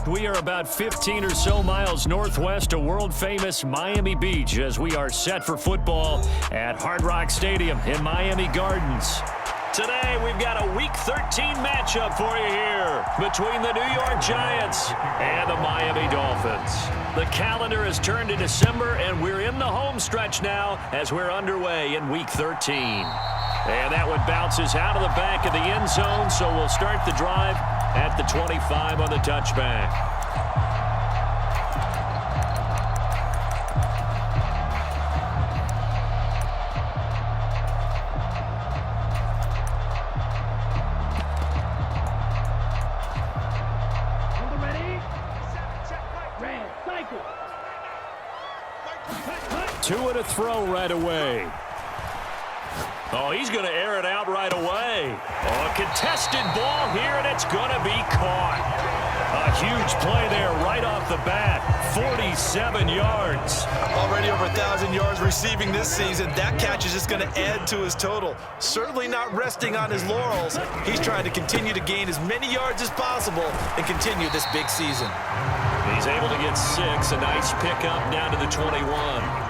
We are about 15 or so miles northwest of world-famous Miami Beach as we are set for football at Hard Rock Stadium in Miami Gardens. Today, we've got a Week 13 matchup for you here between the New York Giants and the Miami Dolphins. The calendar has turned to December, and we're in the home stretch now as we're underway in Week 13. And that one bounces out of the back of the end zone, so we'll start the drive at the 25 on the touchback. Two and a throw right away. Oh, he's going to air it out right away. Oh, a contested ball here, and it's going to be caught. A huge play there right off the bat. 47 yards. Already over 1,000 yards receiving this season. That catch is just going to add to his total. Certainly not resting on his laurels. He's trying to continue to gain as many yards as possible and continue this big season. He's able to get 6. A nice pickup down to the 21.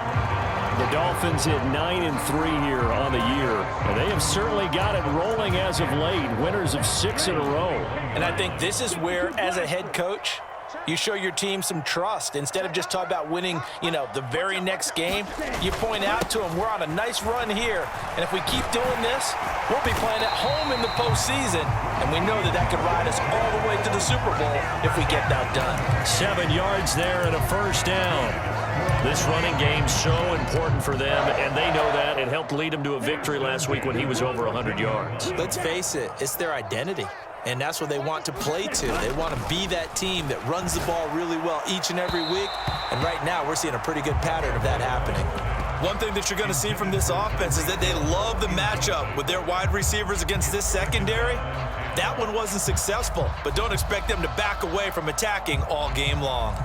The Dolphins hit 9-3 here on the year, and they have certainly got it rolling as of late, winners of 6 in a row. And I think this is where, as a head coach, you show your team some trust. Instead of just talking about winning, the very next game, you point out to them, we're on a nice run here, and if we keep doing this, we'll be playing at home in the postseason, and we know that could ride us all the way to the Super Bowl if we get that done. 7 yards there and a first down. This running game's so important for them, and they know that. It helped lead them to a victory last week when he was over 100 yards. Let's face it, it's their identity, and that's what they want to play to. They want to be that team that runs the ball really well each and every week, and right now we're seeing a pretty good pattern of that happening. One thing that you're going to see from this offense is that they love the matchup with their wide receivers against this secondary. That one wasn't successful, but don't expect them to back away from attacking all game long.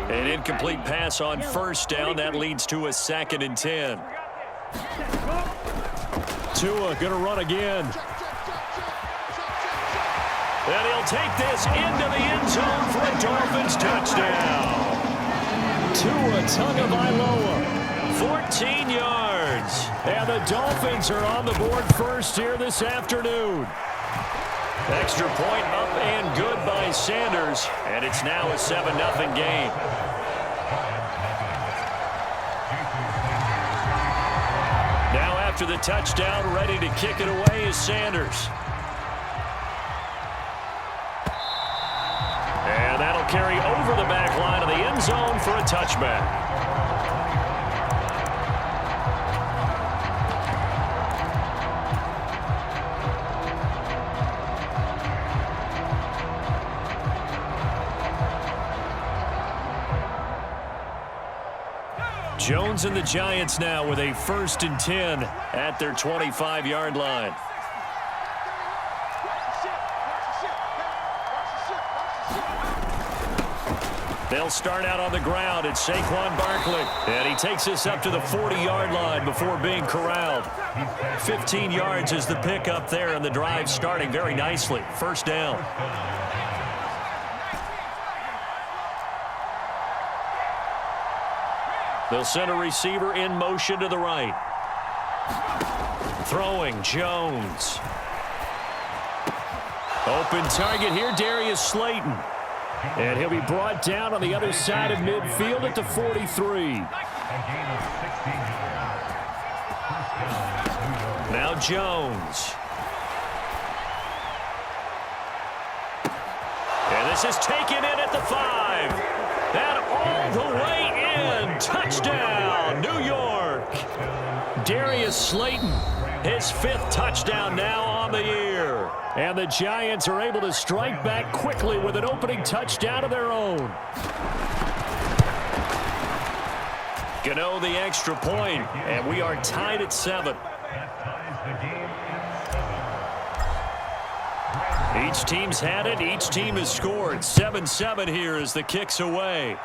An incomplete pass on first down. That leads to a 2nd and 10. Tua going to run again. And he'll take this into the end zone for a Dolphins touchdown. Tua Tagovailoa, 14 yards. And the Dolphins are on the board first here this afternoon. Extra point up and good by Sanders, and it's now a 7-0 game. Now after the touchdown, ready to kick it away is Sanders. And that'll carry over the back line of the end zone for a touchback. Jones and the Giants now with a 1st and 10 at their 25-yard line. They'll start out on the ground. It's Saquon Barkley. And he takes us up to the 40-yard line before being corralled. 15 yards is the pickup there, and the drive starting very nicely. First down. They'll send a receiver in motion to the right. Throwing, Jones. Open target here, Darius Slayton. And he'll be brought down on the other side of midfield at the 43. Now Jones. And this is taken in at the 5. And all the way in. Touchdown, New York. Darius Slayton, his 5th touchdown now on the year. And the Giants are able to strike back quickly with an opening touchdown of their own. Gano the extra point, and we are tied at 7. Each team's had it. Each team has scored. 7-7 here as the kick's away.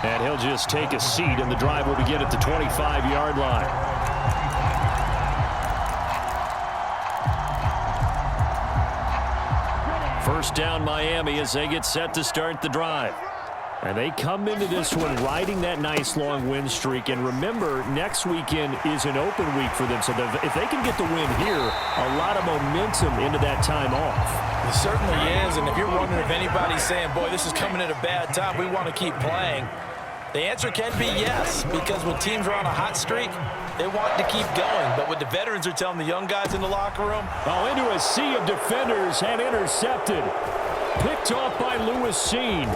And he'll just take a seat, and the drive will begin at the 25-yard line. First down, Miami, as they get set to start the drive. And they come into this one riding that nice long win streak. And remember, next weekend is an open week for them. So if they can get the win here, a lot of momentum into that time off. It certainly is. And if you're wondering if anybody's saying, boy, this is coming at a bad time, we want to keep playing, the answer can be yes, because when teams are on a hot streak, they want to keep going. But what the veterans are telling the young guys in the locker room. Oh, into a sea of defenders and intercepted. Picked off by Lewis Seen.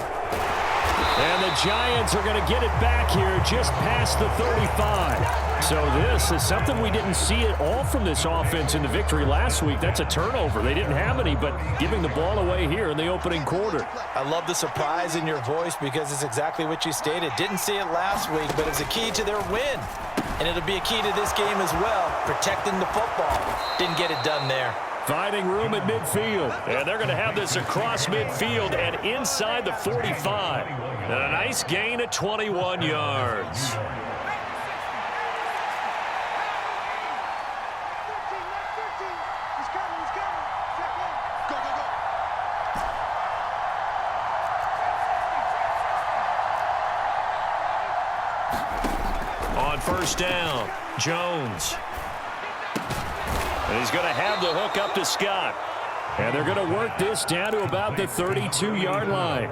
And the Giants are going to get it back here just past the 35. So this is something we didn't see at all from this offense in the victory last week. That's a turnover. They didn't have any, but giving the ball away here in the opening quarter. I love the surprise in your voice because it's exactly what you stated. Didn't see it last week, but it's a key to their win. And it'll be a key to this game as well, protecting the football. Didn't get it done there. Finding room at midfield. And they're going to have this across midfield and inside the 45. And a nice gain at 21 yards. On first down, Jones. And he's going to have the hook up to Scott. And they're going to work this down to about the 32-yard line.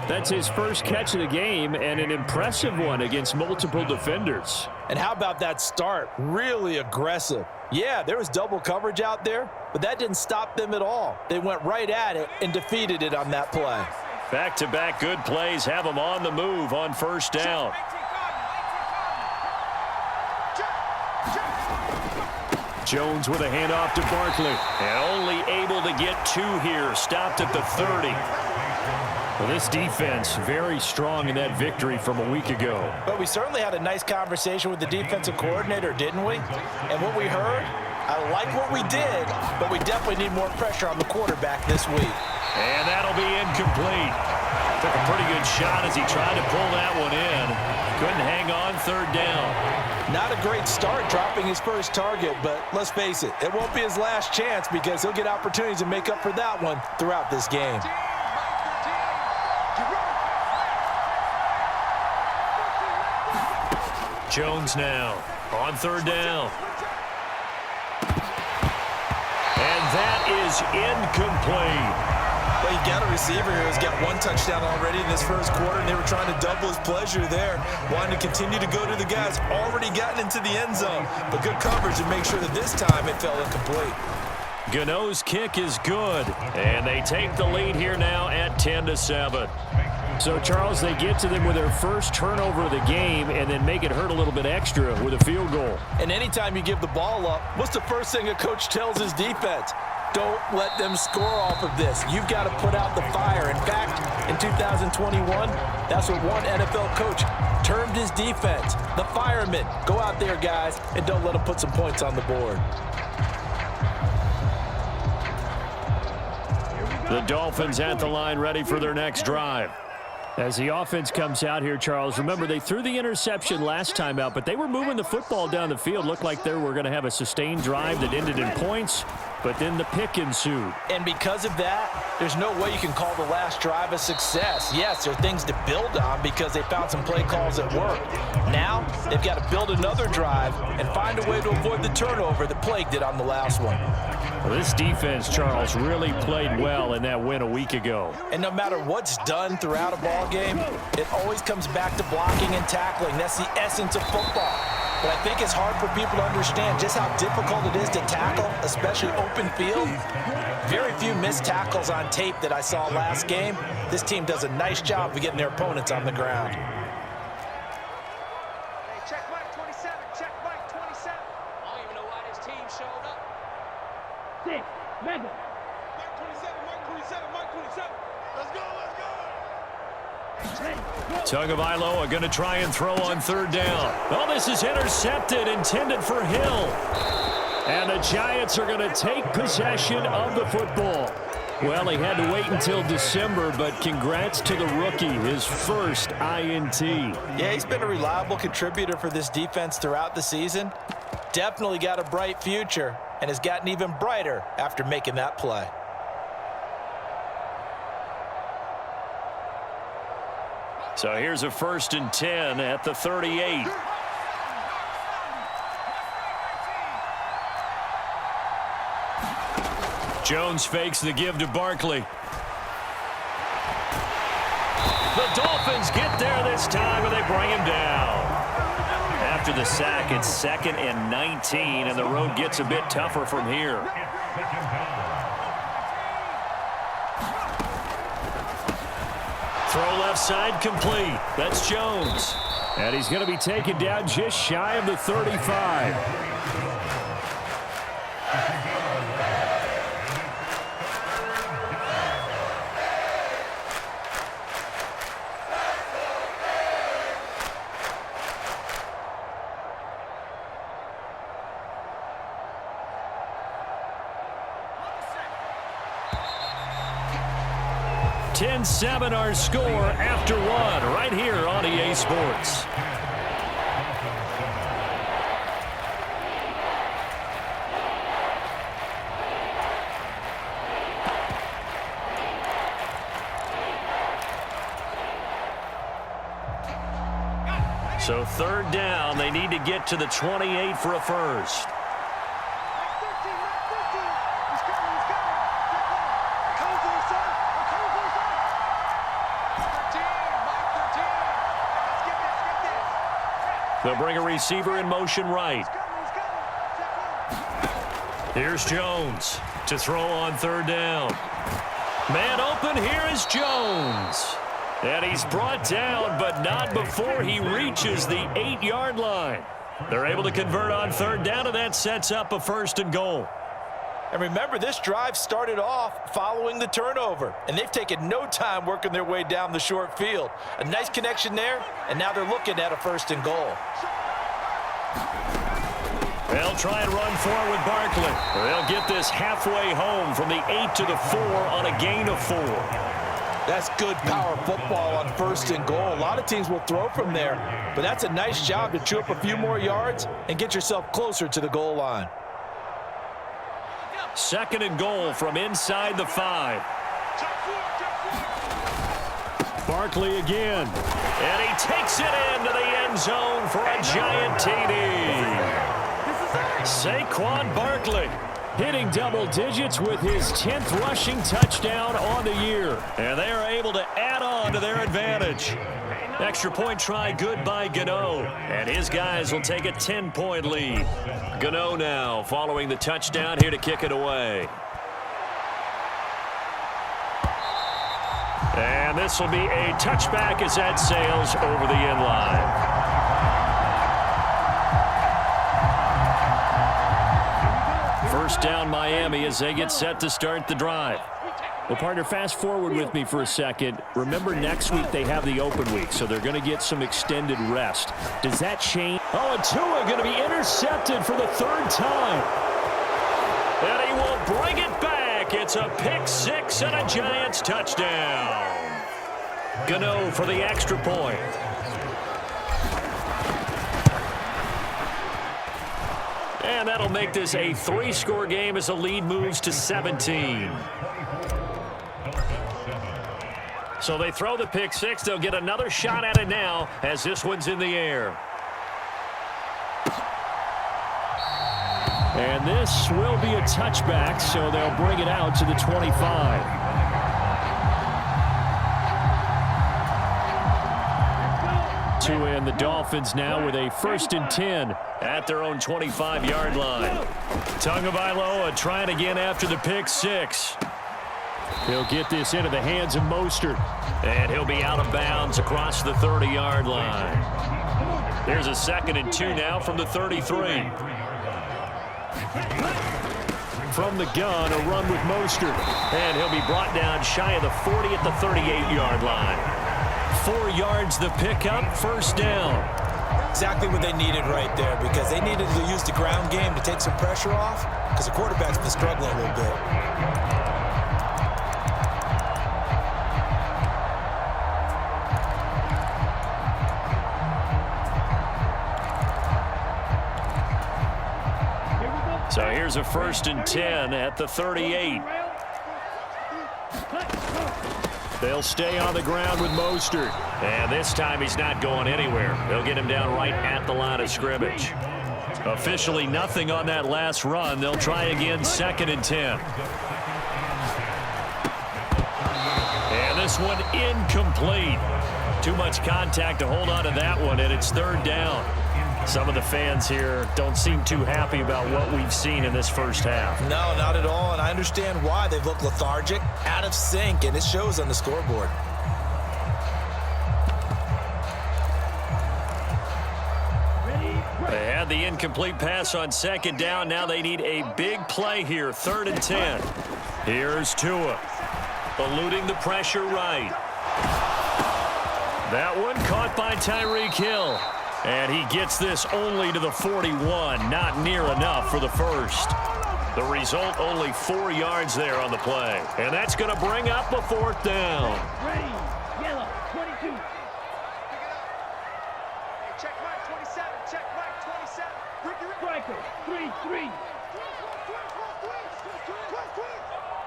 That's his first catch of the game, and an impressive one against multiple defenders. And how about that start? Really aggressive. Yeah, there was double coverage out there, but that didn't stop them at all. They went right at it and defeated it on that play. Back-to-back good plays have them on the move on first down. Jones with a handoff to Barkley. And only able to get two here. Stopped at the 30. Well, this defense very strong in that victory from a week ago. But we certainly had a nice conversation with the defensive coordinator, didn't we? And what we heard, I like what we did, but we definitely need more pressure on the quarterback this week. And that'll be incomplete. Took a pretty good shot as he tried to pull that one in. Couldn't hang on third down. Not a great start dropping his first target, but let's face it, it won't be his last chance because he'll get opportunities to make up for that one throughout this game. Jones now on third down. And that is incomplete. Well, you got a receiver here who's got one touchdown already in this first quarter, and they were trying to double his pleasure there, wanting to continue to go to the guys already gotten into the end zone. But good coverage to make sure that this time it fell incomplete. Gano's kick is good, and they take the lead here now at 10-7. So, Charles, they get to them with their first turnover of the game and then make it hurt a little bit extra with a field goal. And anytime you give the ball up, what's the first thing a coach tells his defense? Don't let them score off of this. You've got to put out the fire. In fact, in 2021, that's what one NFL coach termed his defense. The firemen. Go out there, guys, and don't let them put some points on the board. The Dolphins at the line ready for their next drive. As the offense comes out here, Charles, remember they threw the interception last time out, but they were moving the football down the field. Looked like they were going to have a sustained drive that ended in points, but then the pick ensued. And because of that, there's no way you can call the last drive a success. Yes, there are things to build on because they found some play calls that work. Now, they've got to build another drive and find a way to avoid the turnover that plagued it on the last one. Well, this defense, Charles, really played well in that win a week ago. And no matter what's done throughout a ball game, it always comes back to blocking and tackling. That's the essence of football. But I think it's hard for people to understand just how difficult it is to tackle, especially open field. Very few missed tackles on tape that I saw last game. This team does a nice job of getting their opponents on the ground. Check Mike 27, check Mike 27. I don't even know why this team showed up. Six, Mega. Mike 27, Mike 27, Mike 27. Let's go, let's go. Tagovailoa going to try and throw on third down. Oh, this is intercepted, intended for Hill. And the Giants are going to take possession of the football. Well, he had to wait until December, but congrats to the rookie, his first INT. Yeah, he's been a reliable contributor for this defense throughout the season. Definitely got a bright future and has gotten even brighter after making that play. So here's a 1st and 10 at the 38. Jones fakes the give to Barkley. The Dolphins get there this time, and they bring him down. After the sack, it's 2nd and 19, and the road gets a bit tougher from here. Throw left side complete. That's Jones. And he's going to be taken down just shy of the 35. (10-7) our score after one, right here on EA Sports. So 3rd down, they need to get to the 28 for a first. They'll bring a receiver in motion right. Here's Jones to throw on 3rd down. Man open, here is Jones. And he's brought down, but not before he reaches the 8-yard line. They're able to convert on 3rd down, and that sets up a 1st and goal. And remember, this drive started off following the turnover, and they've taken no time working their way down the short field. A nice connection there, and now they're looking at a 1st and goal. They'll try and run forward with Barkley. They'll get this halfway home from the 8 to the 4 on a gain of 4. That's good power football on 1st and goal. A lot of teams will throw from there, but that's a nice job to chew up a few more yards and get yourself closer to the goal line. 2nd and goal from inside the 5. Barkley again. And he takes it into the end zone for a giant TD. Saquon Barkley hitting double digits with his 10th rushing touchdown on the year. And they are able to add on to their advantage. Extra point try good by Gano. And his guys will take a 10-point lead. Gano now following the touchdown here to kick it away. And this will be a touchback as that sails over the end line. First down Miami as they get set to start the drive. Well, partner, fast forward with me for a second. Remember, next week they have the open week, so they're going to get some extended rest. Does that change? Oh, and Tua going to be intercepted for the 3rd time. And he will bring it back. It's a pick 6 and a Giants touchdown. Gano for the extra point. And that'll make this a 3-score game as the lead moves to 17. So they throw the pick 6. They'll get another shot at it now as this one's in the air. And this will be a touchback, so they'll bring it out to the 25. Tua and the Dolphins now with a 1st and 10 at their own 25-yard line. Tagovailoa trying again after the pick 6. He'll get this into the hands of Mostert. And he'll be out of bounds across the 30-yard line. Here's a 2nd and 2 now from the 33. From the gun, a run with Mostert. And he'll be brought down shy of the 40 at the 38-yard line. 4 yards the pickup, 1st down. Exactly what they needed right there, because they needed to use the ground game to take some pressure off because the quarterback's been struggling a little bit. here's a 1st and 10 at the 38. They'll stay on the ground with Mostert. And this time he's not going anywhere. They'll get him down right at the line of scrimmage. Officially nothing on that last run. They'll try again, 2nd and 10. And this one incomplete. Too much contact to hold on to that one, and it's 3rd down. Some of the fans here don't seem too happy about what we've seen in this first half. No, not at all, and I understand why. They've looked lethargic, out of sync, and it shows on the scoreboard. They had the incomplete pass on 2nd down. Now they need a big play here, 3rd and 10. Here's Tua, eluding the pressure right. That one caught by Tyreek Hill. And he gets this only to the 41, not near enough for the first. The result, only 4 yards there on the play. And that's going to bring up a 4th down. Ready, yellow, 22. Check Mike, 27. Check Mike, 27. Striker, 3-3.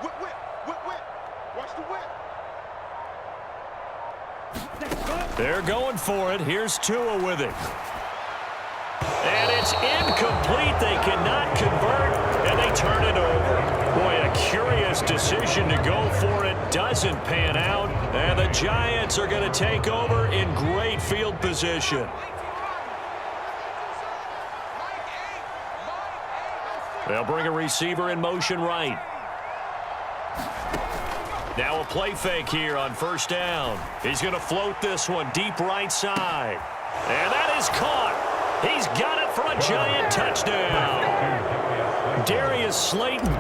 Whip, whip, whip, whip. Watch the whip. They're going for it. Here's Tua with it. And it's incomplete. They cannot convert, and they turn it over. Boy, a curious decision to go for it. Doesn't pan out, and the Giants are going to take over in great field position. They'll bring a receiver in motion right. Now a play fake here on 1st down. He's going to float this one deep right side. And that is caught. He's got it for a Giant touchdown. Darius Slayton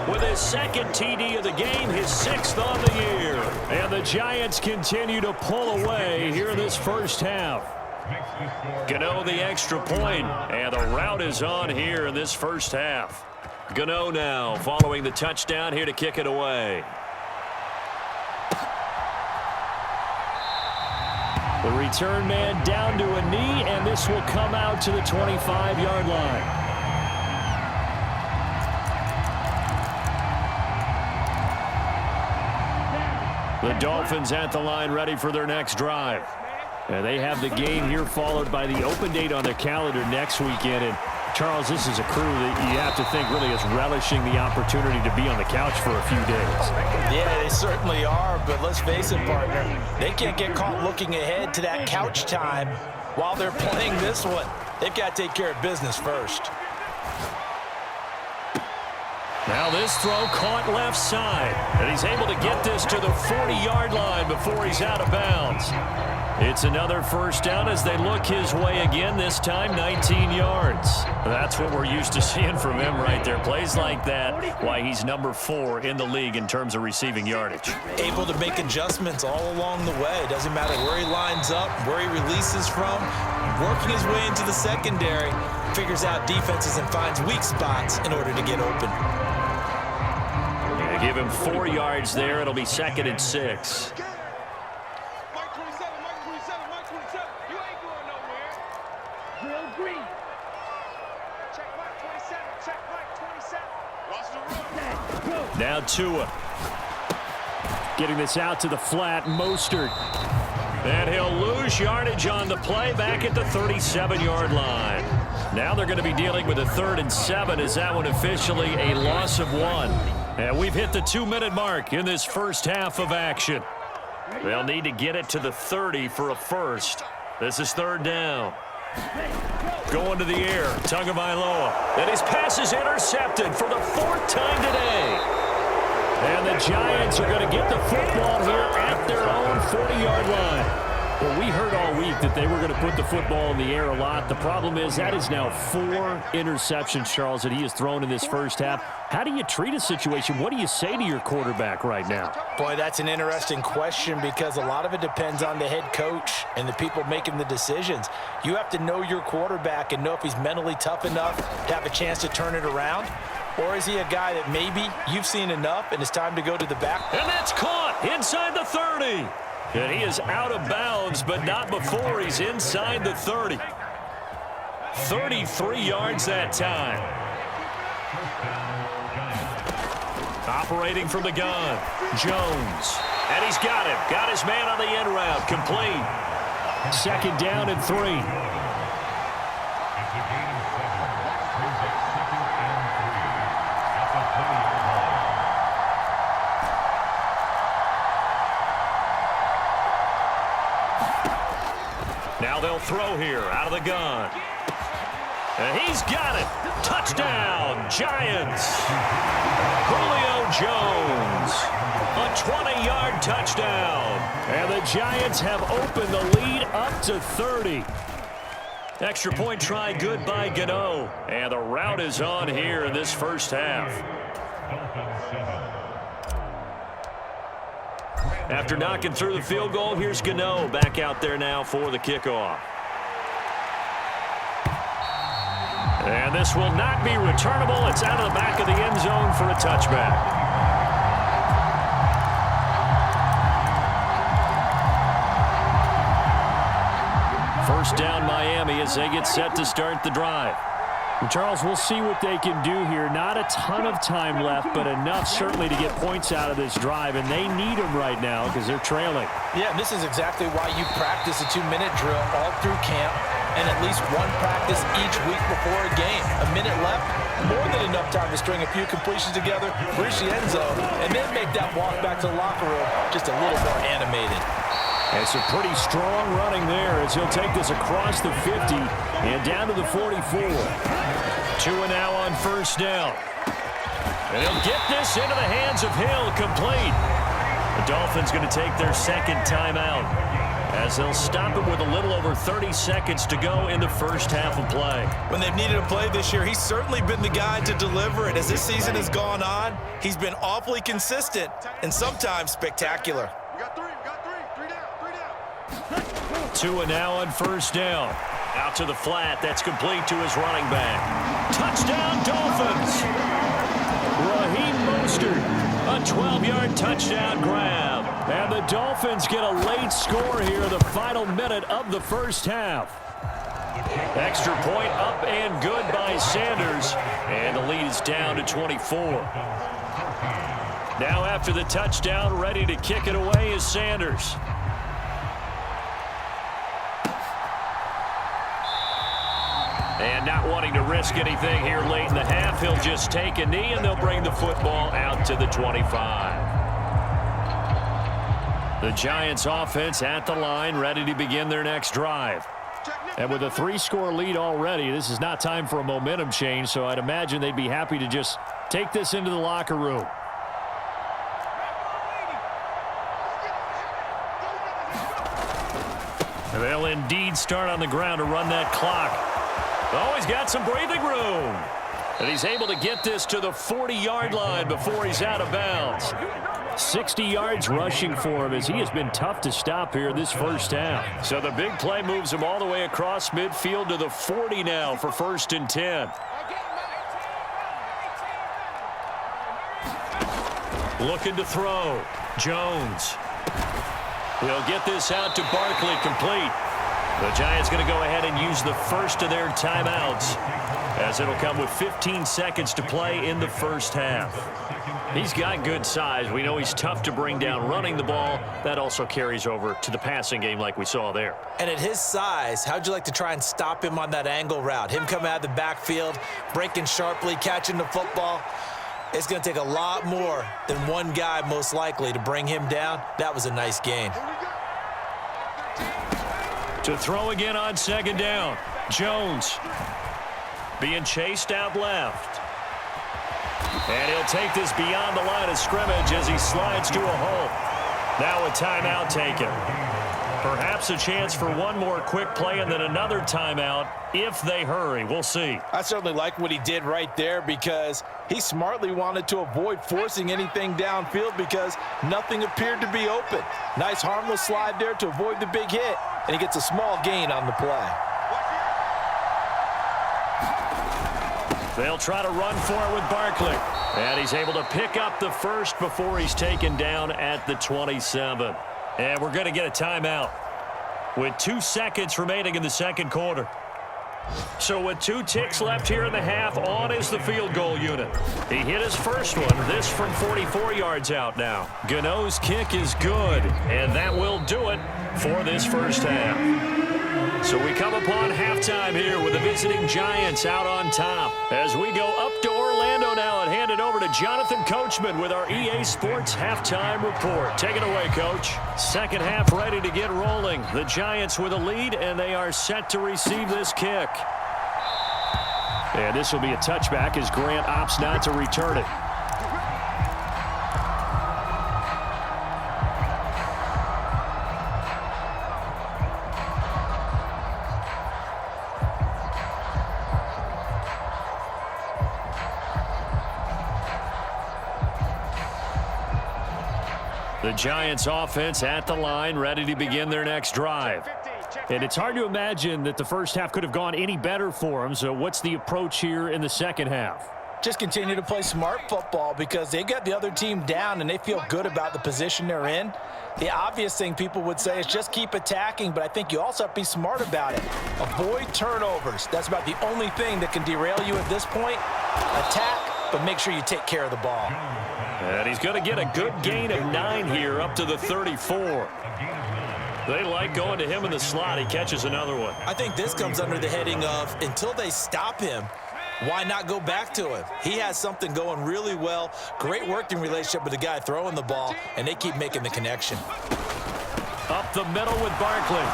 with his 2nd TD of the game, his 6th on the year. And the Giants continue to pull away here in this first half. Gano the extra point, and the route is on here in this first half. Gano now following the touchdown here to kick it away. The return man down to a knee, and this will come out to the 25-yard line. The Dolphins at the line ready for their next drive. And they have the game here followed by the open date on their calendar next weekend. And Charles, this is a crew that you have to think really is relishing the opportunity to be on the couch for a few days. Yeah, they certainly are, but let's face it, partner, they can't get caught looking ahead to that couch time while they're playing this one. They've got to take care of business first. Now this throw caught left side, and he's able to get this to the 40-yard line before he's out of bounds. It's another 1st down as they look his way again, this time 19 yards. That's what we're used to seeing from him right there. Plays like that, why he's number 4 in the league in terms of receiving yardage. Able to make adjustments all along the way. Doesn't matter where he lines up, where he releases from, working his way into the secondary, figures out defenses and finds weak spots in order to get open. Yeah, give him 4 yards there. It'll be 2nd and 6. Now Tua. Getting this out to the flat, Mostert. And he'll lose yardage on the play back at the 37-yard line. Now they're going to be dealing with a 3rd and 7 as that one officially a loss of 1. And we've hit the 2-minute mark in this first half of action. They'll need to get it to the 30 for a first. This is 3rd down. Going to the air, Tagovailoa. And his pass is intercepted for the 4th time today. And the Giants are going to get the football here at their own 40-yard line. Well, we heard all week that they were going to put the football in the air a lot. The problem is that is now 4 interceptions, Charles, that he has thrown in this first half. How do you treat a situation? What do you say to your quarterback right now? Boy, that's an interesting question because a lot of it depends on the head coach and the people making the decisions. You have to know your quarterback and know if he's mentally tough enough to have a chance to turn it around. Or is he a guy that maybe you've seen enough and it's time to go to the back? And that's caught inside the 30. And he is out of bounds, but not before he's inside the 30. 33 yards that time. Operating from the gun, Jones. And he's got him. Got his man on the end route. Complete. 2nd down and 3. Now they'll throw here out of the gun. And he's got it. Touchdown, Giants. Julio Jones. A 20-yard touchdown. And the Giants have opened the lead up to 30. Extra point try good by Gano. And the route is on here in this first half. After knocking through the field goal, here's Gano back out there now for the kickoff. And this will not be returnable. It's out of the back of the end zone for a touchback. First down, Miami, as they get set to start the drive. Charles, we'll see what they can do here. Not a ton of time left, but enough certainly to get points out of this drive, and they need them right now because they're trailing. Yeah, and this is exactly why you practice a 2-minute drill all through camp and at least one practice each week before a game. A minute left, more than enough time to string a few completions together, reach the end zone, and then make that walk back to the locker room just a little more animated. And some pretty strong running there as he'll take this across the 50 and down to the 44. 2 now on first down. And he'll get this into the hands of Hill, complete. The Dolphins going to take their 2nd timeout as they'll stop him with a little over 30 seconds to go in the first half of play. When they've needed a play this year, he's certainly been the guy to deliver it. As this season has gone on, he's been awfully consistent and sometimes spectacular. We got 3 down. 2 now on first down. Out to the flat. That's complete to his running back. Touchdown, Dolphins. Raheem Mostert. A 12-yard touchdown grab. And the Dolphins get a late score here, the final minute of the first half. Extra point up and good by Sanders. And the lead is down to 24. Now after the touchdown, ready to kick it away is Sanders. And not wanting to risk anything here late in the half, he'll just take a knee and they'll bring the football out to the 25. The Giants offense at the line, ready to begin their next drive. And with a 3-score lead already, this is not time for a momentum change, so I'd imagine they'd be happy to just take this into the locker room. They'll indeed start on the ground to run that clock. Oh, he's got some breathing room. And he's able to get this to the 40-yard line before he's out of bounds. 60 yards rushing for him as he has been tough to stop here this first half. So the big play moves him all the way across midfield to the 40 now for 1st and 10. Looking to throw. Jones. He'll get this out to Barkley, complete. The Giants going to go ahead and use the first of their timeouts as it'll come with 15 seconds to play in the first half. He's got good size. We know he's tough to bring down running the ball. That also carries over to the passing game like we saw there. And at his size, how'd you like to try and stop him on that angle route? Him coming out of the backfield, breaking sharply, catching the football. It's going to take a lot more than one guy most likely to bring him down. That was a nice gain. To throw again on 2nd down. Jones being chased out left. And he'll take this beyond the line of scrimmage as he slides to a hole. Now a timeout taken. Perhaps a chance for one more quick play and then another timeout if they hurry. We'll see. I certainly like what he did right there because he smartly wanted to avoid forcing anything downfield because nothing appeared to be open. Nice harmless slide there to avoid the big hit, and he gets a small gain on the play. They'll try to run for it with Barkley. And he's able to pick up the first before he's taken down at the 27. And we're going to get a timeout with 2 seconds remaining in the second quarter. So with 2 ticks left here in the half, on is the field goal unit. He hit his first one, this from 44 yards out now. Gano's kick is good, and that will do it for this first half. So we come upon halftime here with the visiting Giants out on top. As we go up to Orlando now and hand it over to Jonathan Coachman with our EA Sports Halftime Report. Take it away, Coach. Second half ready to get rolling. The Giants with a lead, and they are set to receive this kick. And this will be a touchback as Grant opts not to return it. The Giants offense at the line, ready to begin their next drive. And it's hard to imagine that the first half could have gone any better for them. So what's the approach here in the second half? Just continue to play smart football because they got the other team down and they feel good about the position they're in. The obvious thing people would say is just keep attacking, but I think you also have to be smart about it. Avoid turnovers. That's about the only thing that can derail you at this point. Attack, but make sure you take care of the ball. And he's going to get a good gain of 9 here up to the 34. They like going to him in the slot. He catches another one. I think this comes under the heading of until they stop him, why not go back to him? He has something going really well. Great working relationship with the guy throwing the ball, and they keep making the connection. Up the middle with Barkley.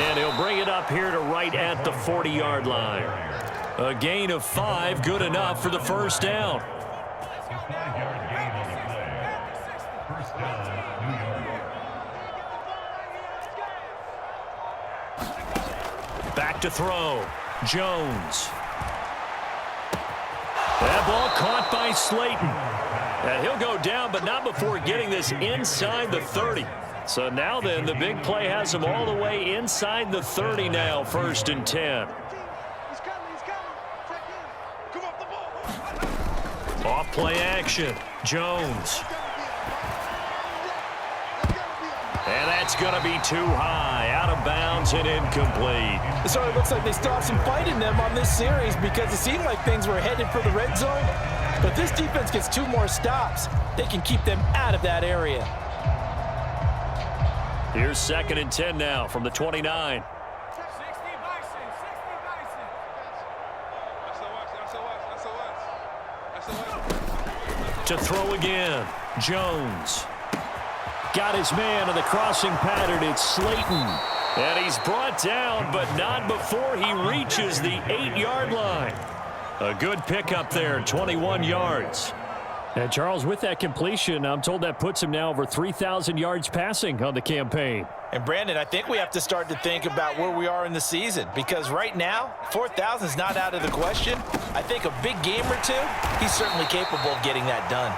And he'll bring it up here to right at the 40-yard line. A gain of 5, good enough for the first down. Back to throw. Jones. That ball caught by Slayton. And he'll go down, but not before getting this inside the 30. So now then, the big play has him all the way inside the 30 now, 1st and 10. Off play action. Jones. And that's going to be too high. Out of bounds and incomplete. So it looks like they still have some fight in them on this series because it seemed like things were headed for the red zone. But this defense gets 2 more stops. They can keep them out of that area. Here's 2nd and 10 now from the 29. To throw again. Jones. Got his man in the crossing pattern. It's Slayton. And he's brought down, but not before he reaches the 8-yard line. A good pickup there, 21 yards. And Charles, with that completion, I'm told that puts him now over 3,000 yards passing on the campaign. And Brandon, I think we have to start to think about where we are in the season because right now, 4,000 is not out of the question. I think a big game or two, he's certainly capable of getting that done.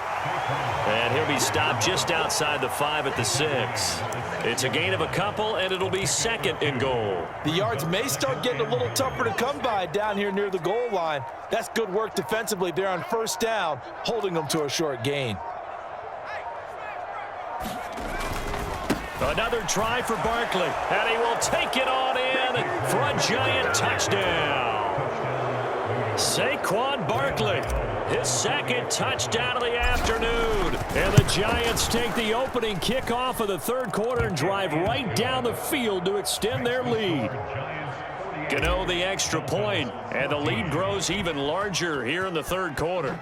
And he'll be stopped just outside the 5 at the 6. It's a gain of a couple, and it'll be 2nd and goal. The yards may start getting a little tougher to come by down here near the goal line. That's good work defensively there on 1st down, holding them to a short gain. Another try for Barkley, and he will take it on in for a Giant touchdown. Saquon Barkley, his 2nd touchdown of the afternoon. And the Giants take the opening kickoff of the 3rd quarter and drive right down the field to extend their lead. Gano the extra point, and the lead grows even larger here in the 3rd quarter.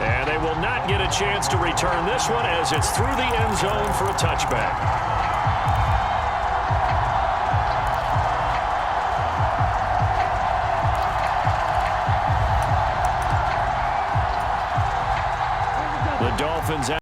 And they will not get a chance to return this one as it's through the end zone for a touchback. The Dolphins